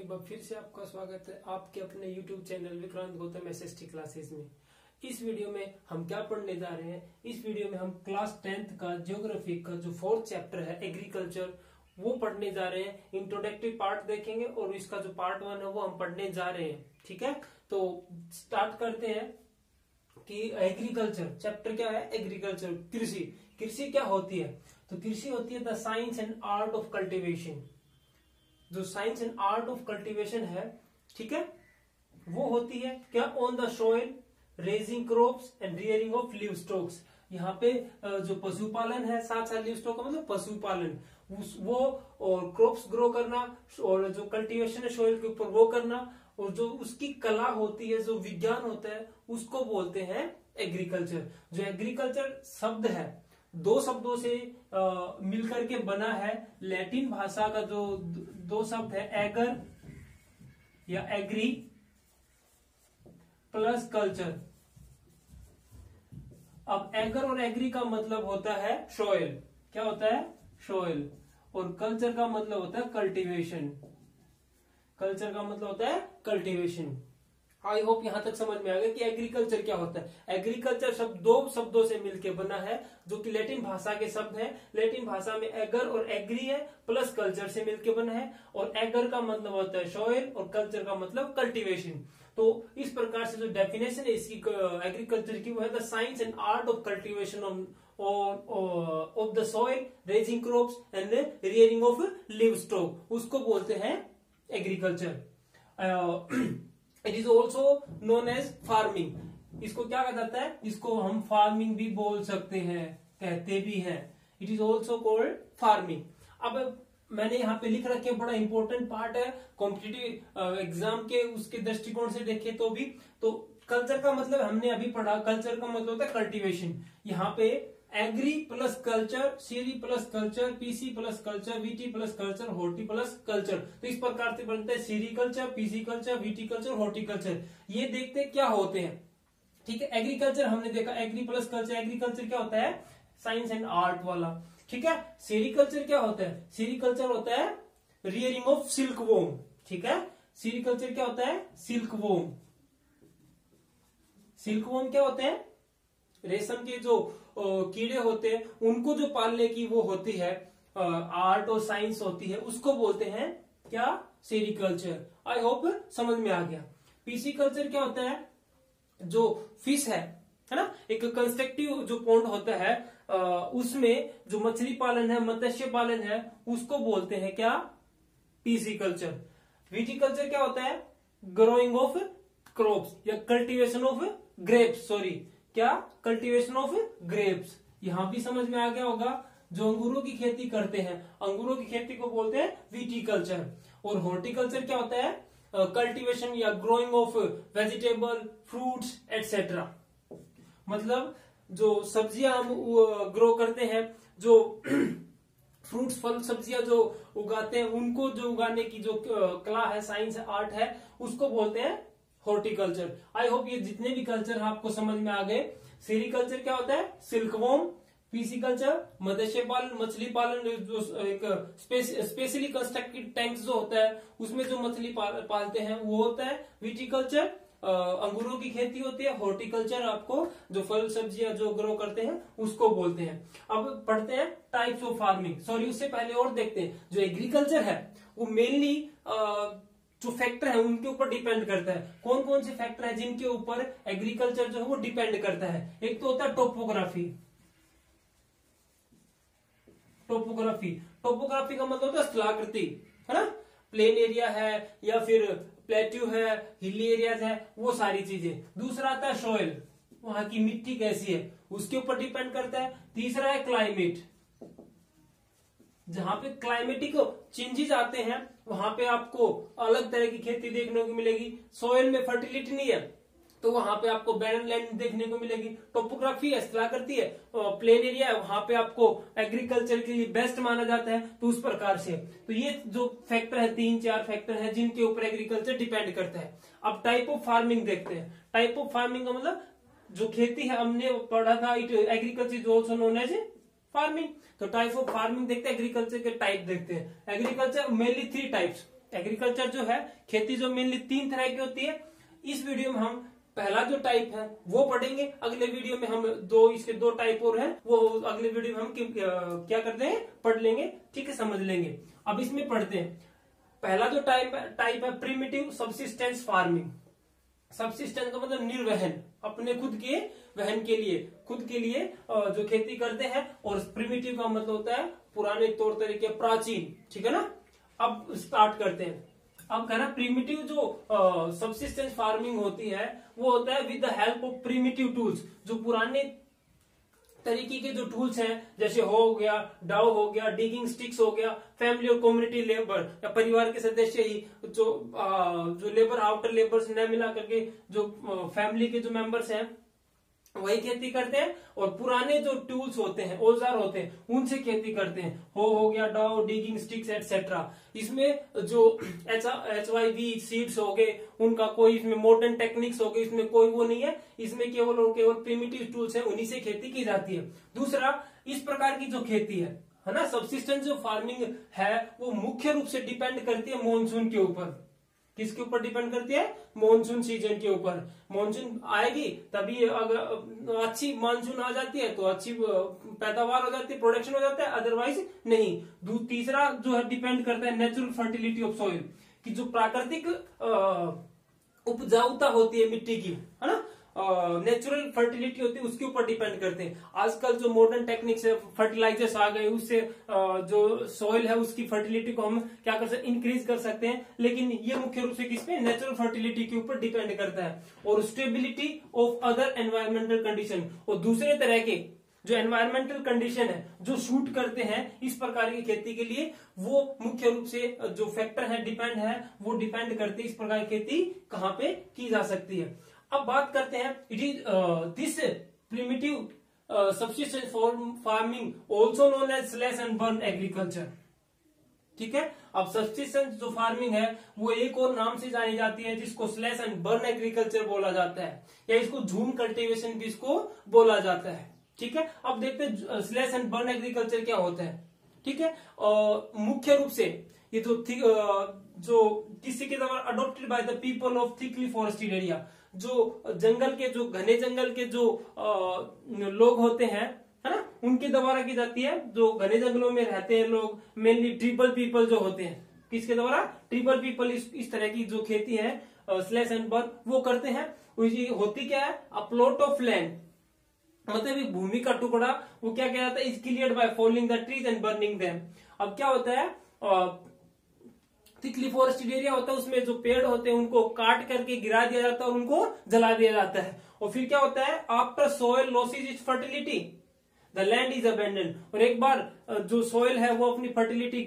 एक बार फिर से आपका स्वागत है आपके अपने YouTube channel Vikrant Gautam SST classes में। इस वीडियो में हम क्या पढ़ने जा रहे हैं? इस वीडियो में हम क्लास 10th का ज्योग्राफी का जो 4th चैप्टर है एग्रीकल्चर वो पढ़ने जा रहे हैं। इंट्रोडक्टरी पार्ट देखेंगे और इसका जो पार्ट 1 है वो हम पढ़ने जा रहे हैं। ठीक है, तो स्टार्ट करते हैं कि एग्रीकल्चर चैप्टर क्या है? एग्रीकल्चर, कृषि। कृषि क्या होती है? तो कृषि होती है the science and art of cultivation. जो science and art of cultivation है, ठीक है, वो होती है क्या? On the soil, raising crops and rearing of livestocks. यहाँ पे जो पशुपालन है, साथ साथ लिव स्टॉक का मतलब पशुपालन, वो और क्रॉप्स ग्रो करना और जो कल्टीवेशन है सॉइल के ऊपर वो करना, और जो उसकी कला होती है, जो विज्ञान होता है, उसको बोलते हैं एग्रीकल्चर। जो एग्रीकल्चर शब्द है दो शब्दों से मिलकर के बना है। लैटिन भाषा का जो दो शब्द है एगर या एग्री प्लस कल्चर। अब एगर और एग्री का मतलब होता है सॉइल। क्या होता है? सॉइल। और कल्चर का मतलब होता है कल्टीवेशन। कल्चर का मतलब होता है कल्टीवेशन। आई होप यहां तक समझ में आ गया कि एग्रीकल्चर क्या होता है। एग्रीकल्चर शब्द दो शब्दों से मिलकर बना है जो कि लैटिन भाषा के शब्द हैं। लैटिन भाषा में एगर और एग्री है प्लस कल्चर से मिलकर बना है, और एगर का मतलब होता है सॉइल और कल्चर का मतलब कल्टीवेशन। तो इस प्रकार से जो डेफिनेशन है इसकी एग्रीकल्चर की वो है the science and art of cultivation of the soil, raising crops and rearing of livestock, उसको बोलते हैं agriculture. It is also known as farming. इसको क्या कहा जाता है? इसको हम फार्मिंग भी बोल सकते हैं, कहते भी हैं। It is also called farming. अब मैंने यहाँ पे लिख रखे बड़ा इंपॉर्टेंट पार्ट है कॉम्पिटिटिव एग्जाम के, उसके दृष्टिकोण से देखे तो भी। तो कल्चर का मतलब हमने अभी पढ़ा, कल्चर का मतलब होता है कल्टीवेशन। यहाँ पे agri plus culture, seri plus culture, pisci plus culture, viti plus culture, horti plus culture. तो इस प्रकार से बनते हैं sericulture, pisciculture, viticulture, horticulture. ये देखते हैं क्या होते हैं। ठीक है, एग्रीकल्चर हमने देखा एग्री प्लस कल्चर। एग्रीकल्चर क्या होता है? साइंस एंड आर्ट वाला। ठीक है, सेरिकल्चर क्या होता है? सेरिकल्चर होता है रियरिंग ऑफ सिल्क वोम। ठीक है, सेरिकल्चर क्या होता है? सिल्क वोम। सिल्क वोम क्या होते हैं? रेशम के जो कीड़े होते हैं उनको जो पालने की वो होती है आर्ट और साइंस होती है, उसको बोलते हैं क्या? सेरिकल्चर। आई होप समझ में आ गया। पीसी कल्चर क्या होता है? जो फिश है ना, एक कंस्ट्रक्टिव जो पॉन्ड होता है उसमें जो मछली पालन है, मत्स्य पालन है, उसको बोलते हैं क्या? PC culture. विटीकल्चर क्या होता है? ग्रोइंग ऑफ क्रॉप्स या कल्टीवेशन ऑफ ग्रेप्स। सॉरी, क्या? Cultivation of grapes. यहां भी समझ में आ गया होगा। जो अंगूरों की खेती करते हैं, अंगूरों की खेती को बोलते हैं विटीकल्चर। और हॉर्टिकल्चर क्या होता है? कल्टीवेशन या growing of vegetable, fruits etcetera. मतलब जो सब्जियां हम ग्रो करते हैं, जो फ्रूट्स, फल, सब्जियां जो उगाते हैं, उनको जो उगाने की जो कला है, साइंस है, आर्ट है, उसको बोलते हैं हॉर्टिकल्चर। आई होप ये जितने भी कल्चर हैं आपको समझ में आ गए। सेरिकल्चर क्या होता है? सिल्कवॉर्म। पीसी कल्चर मत्स्य पालन, मछली पालन, जो एक स्पेशली कंस्ट्रक्टेड टैंक्स जो होता है उसमें जो मछली पालते हैं वो होता है। विटीकल्चर अंगूरों की खेती होती है। हॉर्टिकल्चर आपको जो फल सब्जियां जो ग्रो करते हैं उसको बोलते हैं। अब पढ़ते हैं टाइप्स ऑफ फार्मिंग। सॉरी, उससे पहले और देखते हैं जो एग्रीकल्चर है वो मेनली जो फैक्टर है उनके ऊपर डिपेंड करता है। कौन कौन से फैक्टर है जिनके ऊपर एग्रीकल्चर जो है वो डिपेंड करता है? एक तो होता है टोपोग्राफी। टोपोग्राफी, टोपोग्राफी का मतलब होता है स्थलाकृति, है ना। प्लेन एरिया है या फिर प्लेट्यू है, हिली एरियाज है, वो सारी चीजें। दूसरा आता है सॉइल, वहां की मिट्टी कैसी है उसके ऊपर डिपेंड करता है। तीसरा है क्लाइमेट, जहां पे क्लाइमेटिक चेंजेस आते हैं वहां पे आपको अलग तरह की खेती देखने को मिलेगी। सॉइल में फर्टिलिटी नहीं है तो वहां पे आपको बैरन लैंड देखने को मिलेगी। टोपोग्राफी है, स्थलाकृति है, प्लेन एरिया है, वहां पे आपको एग्रीकल्चर के लिए बेस्ट माना जाता है। तो उस प्रकार से तो ये जो फैक्टर है, 3-4 फैक्टर है जिनके ऊपर एग्रीकल्चर डिपेंड करता है। अब टाइप ऑफ फार्मिंग देखते हैं। टाइप ऑफ फार्मिंग का मतलब जो खेती है, हमने पढ़ा था it agriculture is also known as farming. तो टाइप ऑफ फार्मिंग देखते हैं, एग्रीकल्चर के टाइप देखते हैं। Agriculture mainly 3 types. एग्रीकल्चर जो है, खेती जो मेनली 3 तरह की होती है। इस वीडियो में हम पहला जो टाइप है वो पढ़ेंगे, अगले वीडियो में हम इसके दो टाइप और हैं, वो अगले वीडियो में हम क्या करते हैं, पढ़ लेंगे, ठीक है, समझ लेंगे। अब इसमें पढ़ते हैं। पहला जो टाइप है प्रिमिटिव सबसिस्टेंस फार्मिंग। सबसिस्टेंस का मतलब निर्वहन, अपने खुद के वहन के लिए, खुद के लिए जो खेती करते हैं। और प्रिमिटिव का मतलब होता है पुराने तौर तरीके, प्राचीन, ठीक है ना। अब स्टार्ट करते हैं। अब कहना प्रिमिटिव जो सबसिस्टेंस फार्मिंग होती है वो होता है with the help of primitive tools. जो पुराने तरीके के जो टूल्स हैं, जैसे हो गया, डाउ हो गया, डिगिंग स्टिक्स हो गया, फैमिली और कम्युनिटी लेबर या परिवार के सदस्य ही जो लेबर, आउटर लेबर से न मिला करके जो फैमिली के जो मेंबर्स हैं वही खेती करते हैं। और पुराने जो टूल्स होते हैं, औजार होते हैं, उनसे खेती करते हैं। हो गया, डाउ, डिगिंग स्टिक्स एटसेट्रा। इसमें जो HYV सीड्स हो गए, उनका कोई इसमें मॉडर्न टेक्निक्स हो गए, इसमें कोई वो नहीं है। इसमें केवल और केवल प्रिमिटिव टूल्स है, उन्हीं से खेती की जाती है। दूसरा, इस प्रकार की जो खेती है ना, सबसिस्टेंस जो फार्मिंग है वो मुख्य रूप से डिपेंड करती है मानसून के ऊपर। किसके ऊपर डिपेंड करती है? मॉनसून सीजन के ऊपर। मॉनसून आएगी तभी, अगर अच्छी मॉनसून आ जाती है तो अच्छी पैदावार हो जाती है, प्रोडक्शन हो जाता है, अदरवाइज नहीं। तीसरा जो है डिपेंड करता है नेचुरल फर्टिलिटी ऑफ सॉइल, कि जो प्राकृतिक उपजाऊता होती है मिट्टी की, है ना, नेचुरल फर्टिलिटी होती है, उसके ऊपर डिपेंड करते हैं। आजकल जो मॉडर्न टेक्निक्स है, फर्टिलाइजर्स आ गए, उससे जो सॉइल है उसकी फर्टिलिटी को हम क्या कर सकते, इंक्रीज कर सकते हैं। लेकिन ये मुख्य रूप से किस पे, नेचुरल फर्टिलिटी के ऊपर डिपेंड करता है। और stability of other environmental condition, और दूसरे तरह के जो एनवायरमेंटल कंडीशन है जो शूट करते हैं इस प्रकार की खेती के लिए, वो मुख्य रूप से जो फैक्टर है, डिपेंड है, वो डिपेंड करते हैं इस प्रकार की खेती कहाँ पे की जा सकती है। अब बात करते हैं, it is this primitive subsistence farming also known as slash and burn agriculture, ठीक है। अब सबसिस्टेंस जो फार्मिंग है वो एक और नाम से जानी जाती है, जिसको स्लैश एंड बर्न एग्रीकल्चर बोला जाता है, या इसको झूम कल्टीवेशन भी इसको बोला जाता है, ठीक है। अब देखते हैं स्लैश एंड बर्न एग्रीकल्चर क्या होता है, ठीक है। मुख्य रूप से ये जो किसी के द्वारा adopted by the people of thickly forested area, जो जंगल के, जो घने जंगल के जो लोग होते हैं, है ना, उनके द्वारा की जाती है। जो घने जंगलों में रहते हैं लोग, मेनली ट्रिबल पीपल जो होते हैं, किसके द्वारा, ट्रिबल पीपल इस तरह की जो खेती है स्लैश एंड बर्न वो करते हैं। होती क्या है, अ प्लॉट ऑफ लैंड, मतलब एक भूमि का टुकड़ा, वो क्या कहता है, is cleared by falling the trees and burning them. अब क्या होता है, थिकली फॉरेस्टेड एरिया होता है, उसमें जो पेड़ होते हैं उनको काट करके गिरा दिया जाता है और उनको जला दिया जाता है। और फिर क्या होता है, after soil losses it's fertility the land is abandon. और एक बार जो सोयल है वो अपनी फर्टिलिटी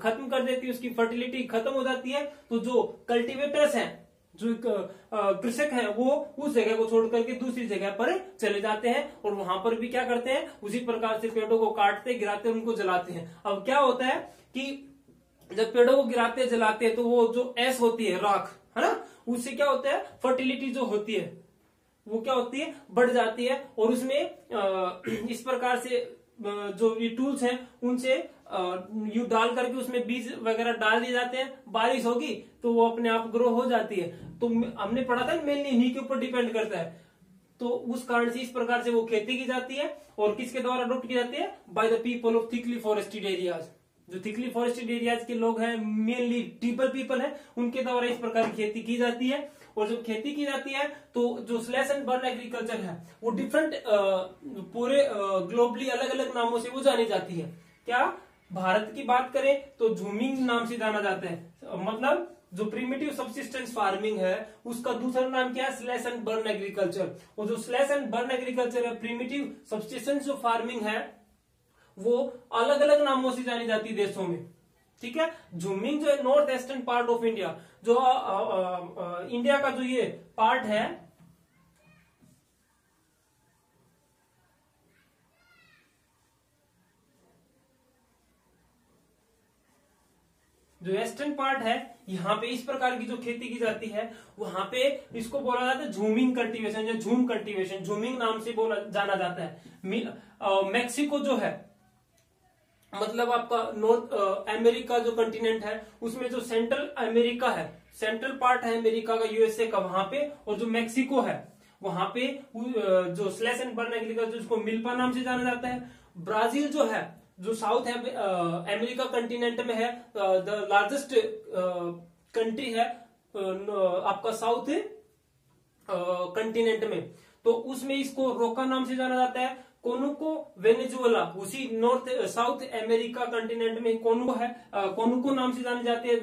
खत्म कर देती है, उसकी फर्टिलिटी खत्म हो जाती है, तो जो कल्टिवेटर्स हैं, जो कृषक हैं, वो उस जगह को छोड़ करके दूसरी जगह पर चले जाते हैं और वहां पर भी क्या करते हैं, उसी प्रकार से पेड़ों को काटते, गिराते, उनको जलाते हैं। अब क्या होता है कि जब पेड़ों को गिराते जलाते हैं तो वो जो एस होती है, राख, है ना, उससे क्या होता है, फर्टिलिटी जो होती है वो क्या होती है, बढ़ जाती है। और उसमें इस प्रकार से जो ये टूल्स हैं उनसे यू डाल करके उसमें बीज वगैरह डाल दिए जाते हैं, बारिश होगी तो वो अपने आप ग्रो हो जाती है। तो हमने पढ़ा था मेनली इन्हीं के ऊपर डिपेंड करता है। तो उस कारण से इस प्रकार से वो खेती की जाती है। और किसके द्वारा अडॉप्ट की जाती है, by the people of thickly forested areas. जो थिकली फॉरेस्टेड एरियाज के लोग हैं, मेनली ट्रिबल पीपल है, उनके द्वारा इस प्रकार की खेती की जाती है। और जब खेती की जाती है तो जो स्लैश एंड बर्न एग्रीकल्चर है वो डिफरेंट पूरे ग्लोबली अलग अलग नामों से वो जानी जाती है। क्या भारत की बात करें तो झूमिंग नाम से जाना जाता है, मतलब जो प्रिमिटिव सबसिस्टेंस फार्मिंग है उसका दूसरा नाम क्या है, स्लैश एंड बर्न एग्रीकल्चर। और जो स्लैश एंड बर्न एग्रीकल्चर है, प्रिमिटिव सबसिस्टेंस जो फार्मिंग है, वो अलग अलग नामों से जानी जाती है देशों में, ठीक है। झूमिंग जो है north eastern part of India, जो इंडिया का जो ये पार्ट है, जो वेस्टर्न पार्ट है, यहाँ पे इस प्रकार की जो खेती की जाती है, वहां पे इसको बोला जाता है झूमिंग कल्टीवेशन या झूम कल्टीवेशन, झूमिंग नाम से बोला जाना जाता है। मैक्सिको जो है, मतलब आपका नॉर्थ अमेरिका जो कंटिनेंट है उसमें जो सेंट्रल अमेरिका है, सेंट्रल पार्ट है अमेरिका का, यूएसए का, वहां पे, और जो मैक्सिको है वहां पे जो स्लैश एंड बर्न एग्रीकल्चर जो उसको मिल्पा नाम से जाना जाता है। ब्राजील जो है, जो साउथ है अमेरिका कंटिनेंट में है, द लार्जेस्ट कंट्री है आपका साउथ कंटिनेंट में, तो उसमें इसको रोका नाम से जाना जाता है। कोनुको वेनेजुएला उसी नॉर्थ साउथ अमेरिका कंटिनेंट में कोनुको है, कोनुको नाम से जाने जाते हैं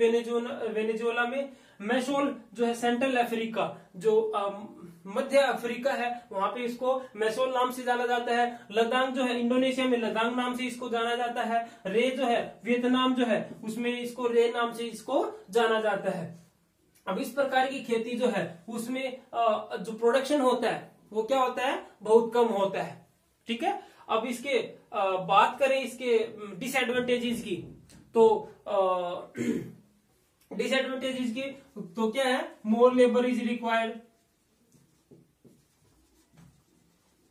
वेनेजुएला में। मैसोल जो है सेंट्रल अफ्रीका, जो मध्य अफ्रीका है, वहां पे इसको मैसोल नाम से जाना जाता है। लद्दाख जो है इंडोनेशिया में लद्दाख नाम से इसको जाना जाता है। रे जो है वियतनाम जो है उसमें इसको रे नाम से इसको जाना जाता है। अब इस प्रकार की खेती जो है उसमें जो प्रोडक्शन होता है वो क्या होता है, बहुत कम होता है। ठीक है, अब इसके बात करें इसके डिसएडवांटेजेस की, तो डिसएडवांटेजेस की तो क्या है, मोर लेबर इज रिक्वायर्ड।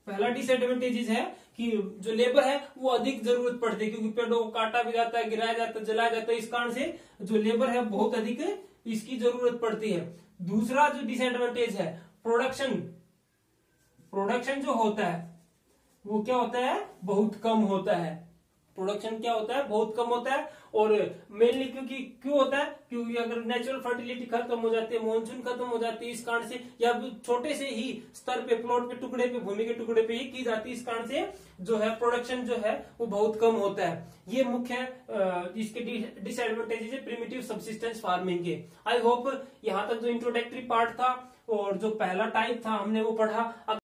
पहला डिसएडवांटेजेस है कि जो लेबर है वो अधिक जरूरत पड़ती है, क्योंकि पेड़ों को काटा भी जाता है, गिराया जाता है, जलाया जाता है, इस कारण से जो लेबर है बहुत अधिक इसकी जरूरत पड़ती है। दूसरा जो डिसएडवांटेज है, प्रोडक्शन जो होता है वो क्या होता है, बहुत कम होता है। प्रोडक्शन क्या होता है, बहुत कम होता है। और मेनली क्यों होता है, क्योंकि अगर नेचुरल फर्टिलिटी खत्म हो जाती है, मानसून खत्म हो जाती है, इस कारण से, या छोटे से ही स्तर पे, प्लॉट पे, टुकड़े पे, भूमि के टुकड़े पे ही की जाती है, इस कारण से जो है प्रोडक्शन जो है वो बहुत कम होता है। ये मुख्य इसके डिसएडवांटेजेस है प्रिमिटिव सब्सिस्टेंस फार्मिंग के। आई होप यहाँ तक जो इंट्रोडक्टरी पार्ट था और जो पहला टाइप था हमने वो पढ़ा। अगर